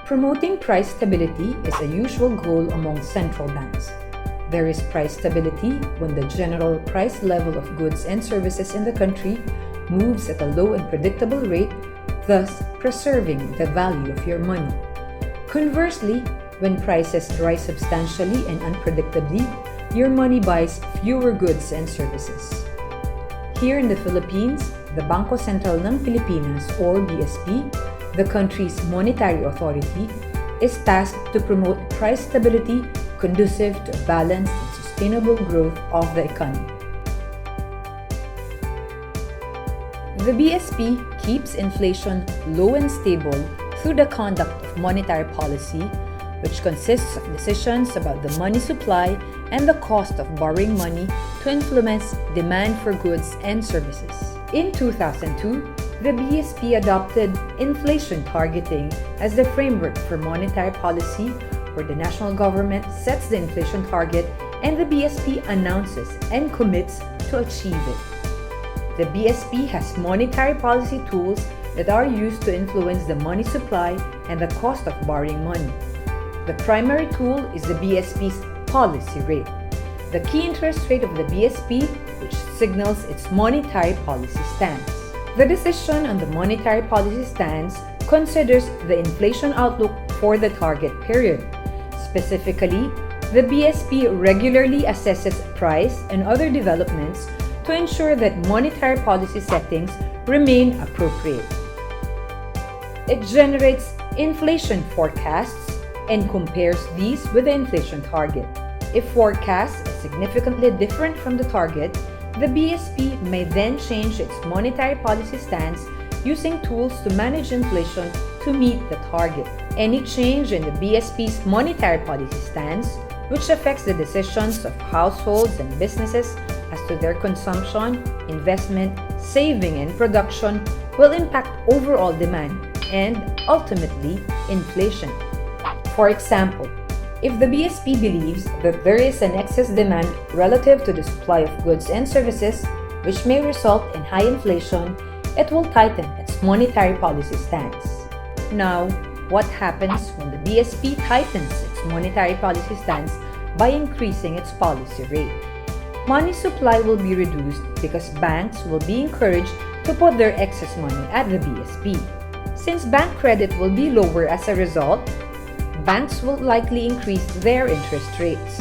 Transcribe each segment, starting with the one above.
Promoting price stability is a usual goal among central banks. There is price stability when the general price level of goods and services in the country moves at a low and predictable rate, thus preserving the value of your money. Conversely, when prices rise substantially and unpredictably, your money buys fewer goods and services. Here in the Philippines, the Bangko Sentral ng Pilipinas or BSP, the country's monetary authority, is tasked to promote price stability conducive to a balanced and sustainable growth of the economy. The BSP keeps inflation low and stable through the conduct of monetary policy, which consists of decisions about the money supply and the cost of borrowing money to influence demand for goods and services. In 2002, the BSP adopted inflation targeting as the framework for monetary policy, where the national government sets the inflation target and the BSP announces and commits to achieve it. The BSP has monetary policy tools that are used to influence the money supply and the cost of borrowing money. The primary tool is the BSP's policy rate, the key interest rate of the BSP, which signals its monetary policy stance. The decision on the monetary policy stance considers the inflation outlook for the target period. Specifically, the BSP regularly assesses price and other developments to ensure that monetary policy settings remain appropriate. It generates inflation forecasts and compares these with the inflation target. If forecasts are significantly different from the target, the BSP may then change its monetary policy stance using tools to manage inflation to meet the target. Any change in the BSP's monetary policy stance, which affects the decisions of households and businesses as to their consumption, investment, saving, and production, will impact overall demand and, ultimately, inflation. For example, if the BSP believes that there is an excess demand relative to the supply of goods and services, which may result in high inflation, it will tighten its monetary policy stance. Now, what happens when the BSP tightens its monetary policy stance by increasing its policy rate? Money supply will be reduced because banks will be encouraged to put their excess money at the BSP. Since bank credit will be lower as a result, banks will likely increase their interest rates.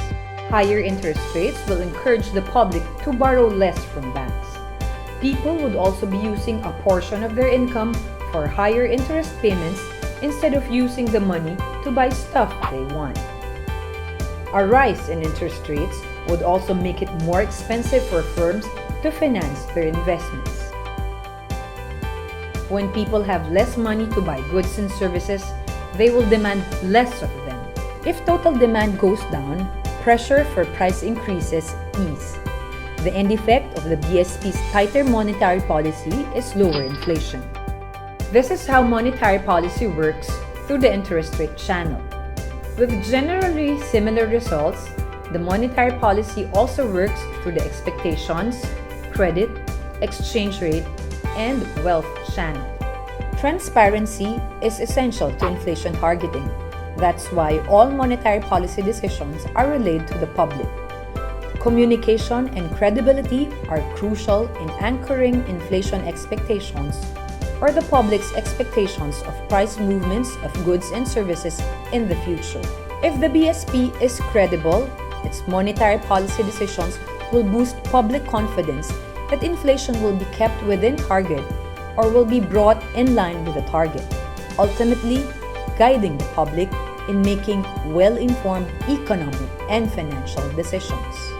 Higher interest rates will encourage the public to borrow less from banks. People would also be using a portion of their income for higher interest payments instead of using the money to buy stuff they want. A rise in interest rates would also make it more expensive for firms to finance their investments. When people have less money to buy goods and services, they will demand less of them. If total demand goes down, pressure for price increases ease. The end effect of the BSP's tighter monetary policy is lower inflation. This is how monetary policy works through the interest rate channel. With generally similar results, the monetary policy also works through the expectations, credit, exchange rate, and wealth channel. Transparency is essential to inflation targeting. That's why all monetary policy decisions are relayed to the public. Communication and credibility are crucial in anchoring inflation expectations or the public's expectations of price movements of goods and services in the future. If the BSP is credible, its monetary policy decisions will boost public confidence that inflation will be kept within target or will be brought in line with the target, ultimately guiding the public in making well-informed economic and financial decisions.